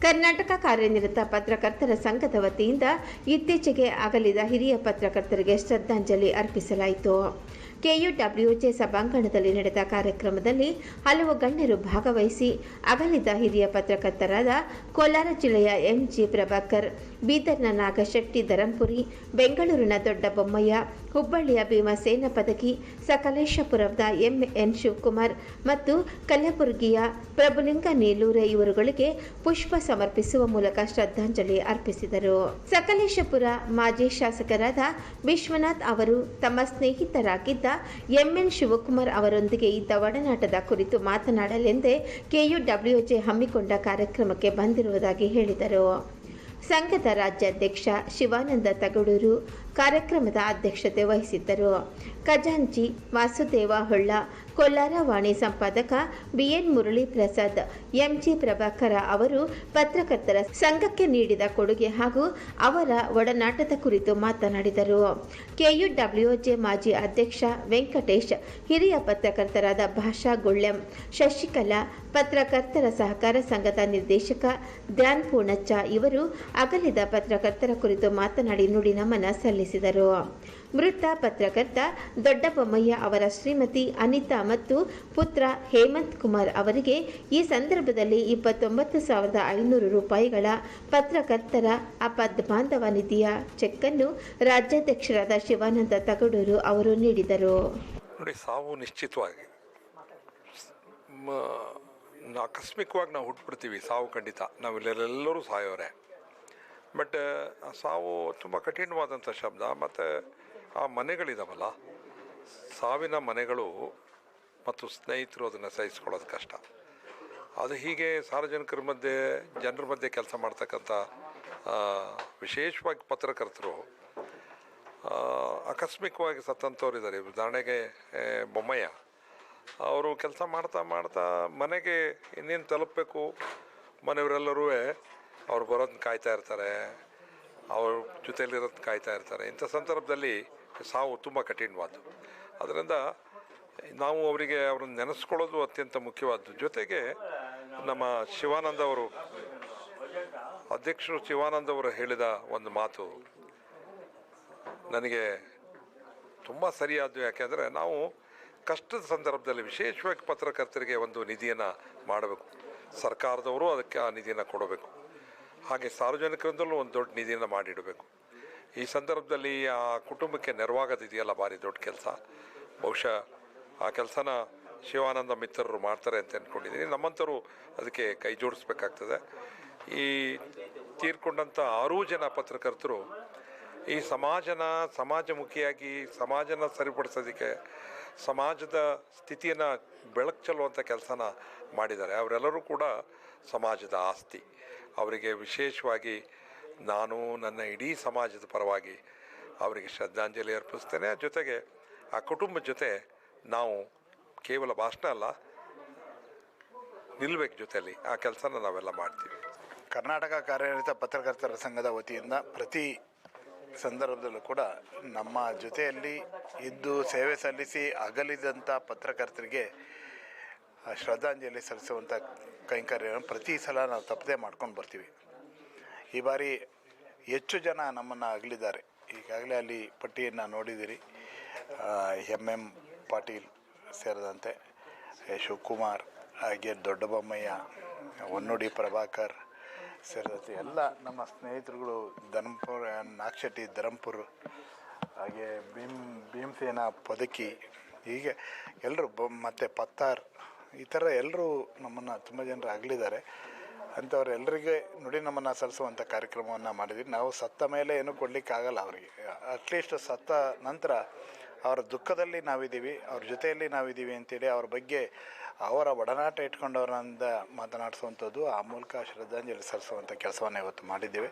ಕರ್ನಾಟಕ ಕಾರ್ಯನಿರತ ಪತ್ರಕರ್ತರ ಸಂಘದ ವತಿಯಿಂದ ಇತ್ತೀಚೆಗೆ ಅಗಲಿದ ಹಿರಿಯ ಪತ್ರಕರ್ತರಿಗೆ ಶ್ರದ್ಧಾಂಜಲಿ ಅರ್ಪಿಸಲಾಯಿತು. ಕೆಯುಡಬ್ಲ್ಯೂಜೆ ಸಭಾಂಗಣದಲ್ಲಿ ನಡೆದ ಕಾರ್ಯಕ್ರಮದಲ್ಲಿ ಹಲವು ಗಣ್ಯರು ಭಾಗವಹಿಸಿ ಅಗಲಿದ ಹಿರಿಯ ಪತ್ರಕರ್ತರಾದ ಕೋಲಾರ ಜಿಲ್ಲೆಯ ಎಂಜಿ ಪ್ರಭಾಕರ್, ಬೀದರ್ನ ನಾಗಶೆಟ್ಟಿ ಧರಂಪುರಿ, ಬೆಂಗಳೂರಿನ ದೊಡ್ಡ ಬೊಮ್ಮಯ್ಯ, ಹುಬ್ಬಳ್ಳಿಯ ಭೀಮಸೇನ ಪದಕಿ, ಸಕಲೇಶಪುರದ ಎಂಎನ್ ಶಿವಕುಮಾರ್ ಮತ್ತು ಕಲಬುರಗಿಯ ಪ್ರಭುಲಿಂಗ ನೀಲೂರೆ ಇವರುಗಳಿಗೆ ಪುಷ್ಪ ಸಮರ್ಪಿಸುವ ಮೂಲಕ ಶ್ರದ್ಧಾಂಜಲಿ ಅರ್ಪಿಸಿದರು. ಸಕಲೇಶಪುರ ಮಾಜಿ ಶಾಸಕರಾದ ವಿಶ್ವನಾಥ್ ಅವರು ತಮ್ಮ ಸ್ನೇಹಿತರಾಗಿದ್ದ ಎಂಎನ್ ಶಿವಕುಮಾರ್ ಅವರೊಂದಿಗೆ ಇದ್ದ ಒಡನಾಟದ ಕುರಿತು ಮಾತನಾಡಲೆಂದೇ ಕೆಯುಡಬ್ಲ್ಯೂಜೆ ಹಮ್ಮಿಕೊಂಡ ಕಾರ್ಯಕ್ರಮಕ್ಕೆ ಬಂದಿರುವುದಾಗಿ ಹೇಳಿದರು. ಸಂಘದ ರಾಜ್ಯಾಧ್ಯಕ್ಷ ಶಿವಾನಂದ ತಗಡೂರು ಕಾರ್ಯಕ್ರಮದ ಅಧ್ಯಕ್ಷತೆ ವಹಿಸಿದ್ದರು. ಖಜಾಂಚಿ ವಾಸುದೇವ ಹೊಳ್ಳ, ಕೋಲಾರ ವಾಣಿ ಸಂಪಾದಕ ಬಿಎನ್ ಮುರಳಿ ಪ್ರಸಾದ್, ಎಂಜಿ ಪ್ರಭಾಕರ ಅವರು ಪತ್ರಕರ್ತರ ಸಂಘಕ್ಕೆ ನೀಡಿದ ಕೊಡುಗೆ ಹಾಗೂ ಅವರ ಒಡನಾಟದ ಕುರಿತು ಮಾತನಾಡಿದರು. ಕೆಯುಡಬ್ಲ್ಯೂಜೆ ಮಾಜಿ ಅಧ್ಯಕ್ಷ ವೆಂಕಟೇಶ್, ಹಿರಿಯ ಪತ್ರಕರ್ತರಾದ ಭಾಷಾ ಗುಳ್ಳೆಂ, ಶಶಿಕಲಾ, ಪತ್ರಕರ್ತರ ಸಹಕಾರ ಸಂಘದ ನಿರ್ದೇಶಕ ಧ್ಯಾನ್ ಪೂರ್ಣಚ್ಚ ಇವರು ಅಗಲಿದ ಪತ್ರಕರ್ತರ ಕುರಿತು ಮಾತನಾಡಿ ನುಡಿ ನಮನ ಸಲ್ಲಿಸಿದರು. ಮೃತ ಪತ್ರಕರ್ತ ದೊಡ್ಡ ಬೊಮ್ಮಯ್ಯ ಅವರ ಶ್ರೀಮತಿ ಅನಿತಾ ಮತ್ತು ಪುತ್ರ ಹೇಮಂತ್ ಕುಮಾರ್ ಅವರಿಗೆ ಈ ಸಂದರ್ಭದಲ್ಲಿ 29,500 ರೂಪಾಯಿಗಳ ಪತ್ರಕರ್ತರ ಅಪದ್ಬಾಂಧವ ನಿಧಿಯ ಚೆಕ್ ಅನ್ನು ರಾಜ್ಯಾಧ್ಯಕ್ಷರಾದ ಶಿವಾನಂದ ತಗಡೂರು ಅವರು ನೀಡಿದರು. ನೋಡಿ, ಸಾವು ನಿಶ್ಚಿತವಾಗಿ ಆಕಸ್ಮಿಕವಾಗಿ ನಾವು ಹುಟ್ಟುಬಿಡ್ತೀವಿ. ಸಾವು ಖಂಡಿತ, ನಾವಿಲ್ಲೆಲ್ಲರೂ ಸಾಯೋರೆ. ಬಟ್ ಸಾವು ತುಂಬ ಕಠಿಣವಾದಂಥ ಶಬ್ದ. ಮತ್ತು ಆ ಮನೆಗಳಿದಾವಲ್ಲ, ಸಾವಿನ ಮನೆಗಳು ಮತ್ತು ಸ್ನೇಹಿತರು ಅದನ್ನು ಸಹಿಸ್ಕೊಳ್ಳೋದು ಕಷ್ಟ. ಅದು ಹೀಗೆ ಸಾರ್ವಜನಿಕರ ಮಧ್ಯೆ, ಜನರ ಮಧ್ಯೆ ಕೆಲಸ ಮಾಡ್ತಕ್ಕಂಥ ವಿಶೇಷವಾಗಿ ಪತ್ರಕರ್ತರು ಆಕಸ್ಮಿಕವಾಗಿ ಸತ್ತಂಥವ್ರು ಇದ್ದಾರೆ. ಉದಾಹರಣೆಗೆ ಬೊಮ್ಮಯ್ಯ ಅವರು ಕೆಲಸ ಮಾಡ್ತಾ ಮಾಡ್ತಾ ಮನೆಗೆ ಇನ್ನೇನು ತಲುಪಬೇಕು, ಮನೆಯವರೆಲ್ಲರೂ ಅವ್ರು ಬರೋದನ್ನ ಕಾಯ್ತಾ ಇರ್ತಾರೆ, ಅವ್ರ ಜೊತೆಯಲ್ಲಿರೋದನ್ನ ಕಾಯ್ತಾ ಇರ್ತಾರೆ. ಇಂಥ ಸಂದರ್ಭದಲ್ಲಿ ಸಾವು ತುಂಬ ಕಠಿಣವಾದ್ದು. ಅದರಿಂದ ನಾವು ಅವ್ರನ್ನ ನೆನೆಸ್ಕೊಳ್ಳೋದು ಅತ್ಯಂತ ಮುಖ್ಯವಾದ್ದು. ಜೊತೆಗೆ ನಮ್ಮ ಶಿವಾನಂದ ಅವರು, ಅಧ್ಯಕ್ಷರು ಶಿವಾನಂದ ಅವರು ಹೇಳಿದ ಒಂದು ಮಾತು ನನಗೆ ತುಂಬ ಸರಿಯಾದ್ದು. ಯಾಕೆಂದರೆ ನಾವು ಕಷ್ಟದ ಸಂದರ್ಭದಲ್ಲಿ ವಿಶೇಷವಾಗಿ ಪತ್ರಕರ್ತರಿಗೆ ಒಂದು ನಿಧಿಯನ್ನು ಮಾಡಬೇಕು. ಸರ್ಕಾರದವರು ಅದಕ್ಕೆ ಆ ನಿಧಿಯನ್ನು ಕೊಡಬೇಕು. ಹಾಗೆ ಸಾರ್ವಜನಿಕರಿಂದಲೂ ಒಂದು ದೊಡ್ಡ ನಿಧಿಯನ್ನು ಮಾಡಿಡಬೇಕು. ಈ ಸಂದರ್ಭದಲ್ಲಿ ಆ ಕುಟುಂಬಕ್ಕೆ ನೆರವಾಗೋದಿದೆಯಲ್ಲ, ಭಾರಿ ದೊಡ್ಡ ಕೆಲಸ. ಬಹುಶಃ ಆ ಕೆಲಸನ ಶಿವಾನಂದ ಮಿತ್ರರು ಮಾಡ್ತಾರೆ ಅಂತ ಅಂದ್ಕೊಂಡಿದ್ದೀನಿ. ನಮ್ಮಂಥವ್ರು ಅದಕ್ಕೆ ಕೈ ಜೋಡಿಸ್ಬೇಕಾಗ್ತದೆ. ಈ ತೀರ್ಕೊಂಡಂಥ 6 ಜನ ಪತ್ರಕರ್ತರು ಈ ಸಮಾಜಮುಖಿಯಾಗಿ ಸಮಾಜನ ಸರಿಪಡಿಸೋದಕ್ಕೆ, ಸಮಾಜದ ಸ್ಥಿತಿಯನ್ನು ಬೆಳಕು ಚೆಲ್ಲುವಂಥ ಕೆಲಸನ ಮಾಡಿದ್ದಾರೆ. ಅವರೆಲ್ಲರೂ ಕೂಡ ಸಮಾಜದ ಆಸ್ತಿ. ಅವರಿಗೆ ವಿಶೇಷವಾಗಿ ನಾನು ನನ್ನ ಇಡೀ ಸಮಾಜದ ಪರವಾಗಿ ಅವರಿಗೆ ಶ್ರದ್ಧಾಂಜಲಿ ಅರ್ಪಿಸ್ತೇನೆ. ಜೊತೆಗೆ ಆ ಕುಟುಂಬದ ಜೊತೆ ನಾವು ಕೇವಲ ಭಾಷಣ ಅಲ್ಲ, ನಿಲ್ಲಬೇಕು ಜೊತೆಯಲ್ಲಿ. ಆ ಕೆಲಸನ ನಾವೆಲ್ಲ ಮಾಡ್ತೀವಿ. ಕರ್ನಾಟಕ ಕಾರ್ಯನಿರತ ಪತ್ರಕರ್ತರ ಸಂಘದ ವತಿಯಿಂದ ಪ್ರತಿ ಸಂದರ್ಭದಲ್ಲೂ ಕೂಡ ನಮ್ಮ ಜೊತೆಯಲ್ಲಿ ಇದ್ದು ಸೇವೆ ಸಲ್ಲಿಸಿ ಅಗಲಿದಂಥ ಪತ್ರಕರ್ತರಿಗೆ ಶ್ರದ್ಧಾಂಜಲಿ ಸಲ್ಲಿಸುವಂಥ ಕೈಂಕರ್ಯವನ್ನು ಪ್ರತಿ ಸಲ ನಾವು ತಪ್ಪದೆ ಮಾಡ್ಕೊಂಡು ಬರ್ತೀವಿ. ಈ ಬಾರಿ ಹೆಚ್ಚು ಜನ ನಮ್ಮನ್ನು ಅಗಲಿದ್ದಾರೆ. ಈಗಾಗಲೇ ಅಲ್ಲಿ ಪಟ್ಟಿಯನ್ನು ನೋಡಿದ್ದೀರಿ. ಎಂ ಪಾಟೀಲ್ ಸೇರಿದಂತೆ ಶಿವಕುಮಾರ್, ಹಾಗೆ ದೊಡ್ಡ ಬೊಮ್ಮಯ್ಯ, ಹೊನ್ನುಡಿ ಪ್ರಭಾಕರ್ ಸೇರಿದಂತೆ ಎಲ್ಲ ನಮ್ಮ ಸ್ನೇಹಿತರುಗಳು, ನಾಗಶೆಟ್ಟಿ ಧರಂಪುರ್, ಹಾಗೆ ಭೀಮಸೇನ ಪದಕಿ, ಹೀಗೆ ಎಲ್ಲರೂ ಮತ್ತು ಪತ್ತಾರ್, ಈ ಥರ ಎಲ್ಲರೂ ನಮ್ಮನ್ನು ತುಂಬ ಜನರು ಅಗಲಿದ್ದಾರೆ. ಅಂಥವ್ರೆಲ್ಲರಿಗೆ ನುಡಿ ನಮನ ಸಲ್ಲಿಸುವಂಥ ಕಾರ್ಯಕ್ರಮವನ್ನು ಮಾಡಿದ್ವಿ. ನಾವು ಸತ್ತ ಮೇಲೆ ಏನೂ ಕೊಡಲಿಕ್ಕಾಗಲ್ಲ ಅವರಿಗೆ. ಅಟ್ಲೀಸ್ಟ್ ಸತ್ತ ನಂತರ ಅವರ ದುಃಖದಲ್ಲಿ ನಾವಿದ್ದೀವಿ, ಅವ್ರ ಜೊತೆಯಲ್ಲಿ ನಾವಿದ್ದೀವಿ ಅಂತೇಳಿ ಅವ್ರ ಬಗ್ಗೆ ಅವರ ಒಡನಾಟ ಇಟ್ಕೊಂಡವ್ರನ್ನ ಮಾತನಾಡಿಸುವಂಥದ್ದು, ಆ ಮೂಲಕ ಶ್ರದ್ಧಾಂಜಲಿ ಸಲ್ಲಿಸುವಂಥ ಕೆಲಸವನ್ನು ಇವತ್ತು ಮಾಡಿದ್ದೀವಿ.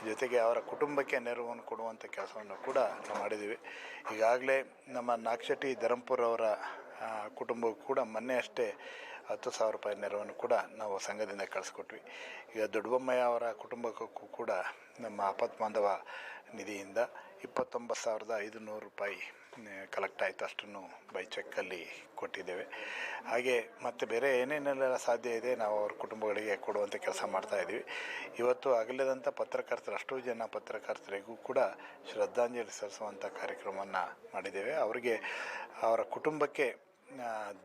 ಜೊತೆಗೆ ಅವರ ಕುಟುಂಬಕ್ಕೆ ನೆರವನ್ನು ಕೊಡುವಂಥ ಕೆಲಸವನ್ನು ಕೂಡ ನಾವು ಮಾಡಿದ್ದೀವಿ. ಈಗಾಗಲೇ ನಮ್ಮ ನಾಗಶೆಟ್ಟಿ ಧರಂಪುರ್ ಅವರ ಕುಟುಂಬಕ್ಕೂ ಕೂಡ ಮೊನ್ನೆ ಅಷ್ಟೇ 10,000 ರೂಪಾಯಿ ನೆರವನ್ನು ಕೂಡ ನಾವು ಸಂಘದಿಂದ ಕಳಿಸ್ಕೊಟ್ವಿ. ಈಗ ದೊಡ್ಡಬೊಮ್ಮಯ್ಯ ಅವರ ಕುಟುಂಬಕ್ಕೂ ಕೂಡ ನಮ್ಮ ಆಪತ್ಬಾಂಧವ ನಿಧಿಯಿಂದ 29,500 ರೂಪಾಯಿ ಕಲೆಕ್ಟ್ ಆಯಿತು. ಅಷ್ಟನ್ನು ಬೈ ಚೆಕ್ಕಲ್ಲಿ ಕೊಟ್ಟಿದ್ದೇವೆ. ಹಾಗೆ ಮತ್ತು ಬೇರೆ ಏನೇನೆಲ್ಲ ಸಾಧ್ಯ ಇದೆ ನಾವು ಅವ್ರ ಕುಟುಂಬಗಳಿಗೆ ಕೊಡುವಂಥ ಕೆಲಸ ಮಾಡ್ತಾಯಿದ್ದೀವಿ. ಇವತ್ತು ಅಗಲಿದಂಥ ಪತ್ರಕರ್ತರು ಅಷ್ಟೂ ಜನ ಪತ್ರಕರ್ತರಿಗೂ ಕೂಡ ಶ್ರದ್ಧಾಂಜಲಿ ಸಲ್ಲಿಸುವಂಥ ಕಾರ್ಯಕ್ರಮವನ್ನು ಮಾಡಿದ್ದೇವೆ. ಅವರಿಗೆ ಅವರ ಕುಟುಂಬಕ್ಕೆ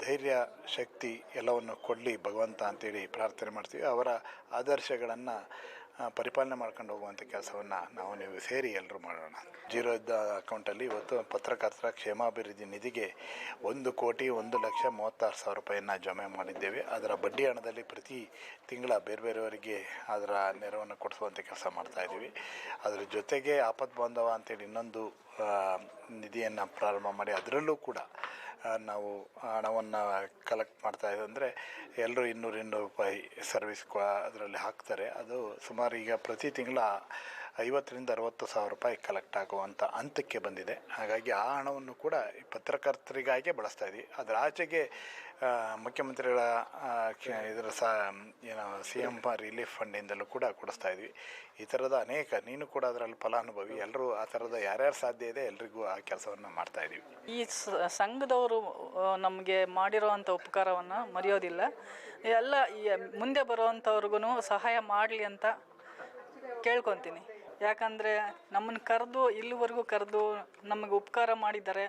ಧೈರ್ಯ ಶಕ್ತಿ ಎಲ್ಲವನ್ನು ಕೊಡಲಿ ಭಗವಂತ ಅಂತೇಳಿ ಪ್ರಾರ್ಥನೆ ಮಾಡ್ತೀವಿ. ಅವರ ಆದರ್ಶಗಳನ್ನು ಪರಿಪಾಲನೆ ಮಾಡ್ಕೊಂಡು ಹೋಗುವಂಥ ಕೆಲಸವನ್ನು ನಾವು ನೀವು ಸೇರಿ ಎಲ್ಲರೂ ಮಾಡೋಣ. ಜೀರೋ ಇದ್ದ ಅಕೌಂಟಲ್ಲಿ ಇವತ್ತು ಪತ್ರಕರ್ತರ ಕ್ಷೇಮಾಭಿವೃದ್ಧಿ ನಿಧಿಗೆ 1,01,36,000 ರೂಪಾಯಿಯನ್ನು ಜಮೆ ಮಾಡಿದ್ದೇವೆ. ಅದರ ಬಡ್ಡಿ ಹಣದಲ್ಲಿ ಪ್ರತಿ ತಿಂಗಳ ಬೇರೆಯವರಿಗೆ ಅದರ ನೆರವನ್ನು ಕೊಡಿಸುವಂಥ ಕೆಲಸ ಮಾಡ್ತಾಯಿದ್ದೀವಿ. ಅದರ ಜೊತೆಗೆ ಆಪತ್ ಬಾಂಧವ ಅಂತೇಳಿ ಇನ್ನೊಂದು ನಿಧಿಯನ್ನು ಪ್ರಾರಂಭ ಮಾಡಿ ಅದರಲ್ಲೂ ಕೂಡ ನಾವು ಹಣವನ್ನು ಕಲೆಕ್ಟ್ ಮಾಡ್ತಾಯಿದ್ದೀವಿ. ಅಂದರೆ ಎಲ್ಲರೂ 200 ರೂಪಾಯಿ ಸರ್ವಿಸ್ ಅದರಲ್ಲಿ ಹಾಕ್ತಾರೆ. ಅದು ಸುಮಾರು ಈಗ ಪ್ರತಿ ತಿಂಗಳ 50,000-60,000 ರೂಪಾಯಿ ಕಲೆಕ್ಟ್ ಆಗುವಂಥ ಹಂತಕ್ಕೆ ಬಂದಿದೆ. ಹಾಗಾಗಿ ಆ ಹಣವನ್ನು ಕೂಡ ಪತ್ರಕರ್ತರಿಗಾಗಿಯೇ ಬಳಸ್ತಾ ಇದ್ದೀವಿ. ಅದರ ಆಚೆಗೆ ಮುಖ್ಯಮಂತ್ರಿಗಳ ಇದರ CM ರಿಲೀಫ್ ಫಂಡಿಂದಲೂ ಕೂಡ ಕೊಡಿಸ್ತಾ ಇದ್ವಿ. ಈ ಥರದ ಅನೇಕ, ನೀನು ಕೂಡ ಅದರಲ್ಲಿ ಫಲಾನುಭವಿ, ಎಲ್ಲರೂ ಆ ಥರದ ಯಾರ್ಯಾರು ಸಾಧ್ಯ ಇದೆ ಎಲ್ರಿಗೂ ಆ ಕೆಲಸವನ್ನು ಮಾಡ್ತಾಯಿದ್ದೀವಿ. ಈ ಸಂಘದವರು ನಮಗೆ ಮಾಡಿರೋವಂಥ ಉಪಕಾರವನ್ನು ಮರೆಯೋದಿಲ್ಲ. ಎಲ್ಲ ಮುಂದೆ ಬರುವಂಥವ್ರಿಗೂ ಸಹಾಯ ಮಾಡಲಿ ಅಂತ ಕೇಳ್ಕೊತೀನಿ. ಯಾಕಂದರೆ ನಮ್ಮನ್ನು ಕರೆದು ಇಲ್ಲಿವರೆಗೂ ಕರೆದು ನಮಗೆ ಉಪಕಾರ ಮಾಡಿದ್ದಾರೆ.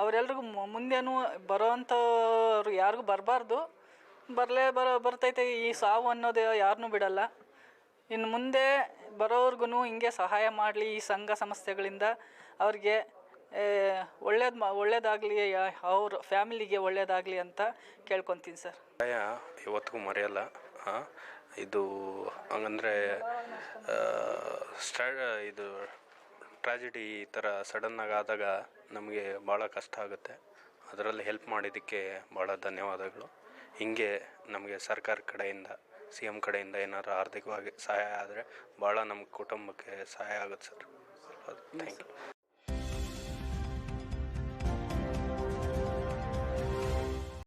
ಅವರೆಲ್ರಿಗೂ ಮುಂದೇನೂ ಬರೋವಂಥವ್ರು ಯಾರಿಗೂ ಬರಬಾರ್ದು. ಬರ್ತೈತೆ ಈ ಸಾವು ಅನ್ನೋದು ಯಾರನ್ನೂ ಬಿಡಲ್ಲ. ಇನ್ನು ಮುಂದೆ ಬರೋವ್ರಿಗೂ ಹಿಂಗೆ ಸಹಾಯ ಮಾಡಲಿ ಈ ಸಂಘ ಸಂಸ್ಥೆಗಳಿಂದ. ಅವ್ರಿಗೆ ಒಳ್ಳೇದಾಗಲಿ, ಅವ್ರ ಫ್ಯಾಮಿಲಿಗೆ ಒಳ್ಳೇದಾಗಲಿ ಅಂತ ಕೇಳ್ಕೊತೀನಿ ಸರ್. ಇವತ್ತಿಗೂ ಮರೆಯಲ್ಲ. ಇದು ಹಂಗಂದರೆ ಇದು ಟ್ರಾಜಿಡಿ ಈ ಥರ ಸಡನ್ನಾಗಿ ಆದಾಗ ನಮಗೆ ಭಾಳ ಕಷ್ಟ ಆಗುತ್ತೆ. ಅದರಲ್ಲಿ ಹೆಲ್ಪ್ ಮಾಡಿದ್ದಕ್ಕೆ ಭಾಳ ಧನ್ಯವಾದಗಳು. ಹೀಗೆ ನಮಗೆ ಸರ್ಕಾರ ಕಡೆಯಿಂದ CM ಕಡೆಯಿಂದ ಏನಾರು ಆರ್ಥಿಕವಾಗಿ ಸಹಾಯ ಆದರೆ ಭಾಳ ನಮ್ಮ ಕುಟುಂಬಕ್ಕೆ ಸಹಾಯ ಆಗುತ್ತೆ ಸರ್. Thank you.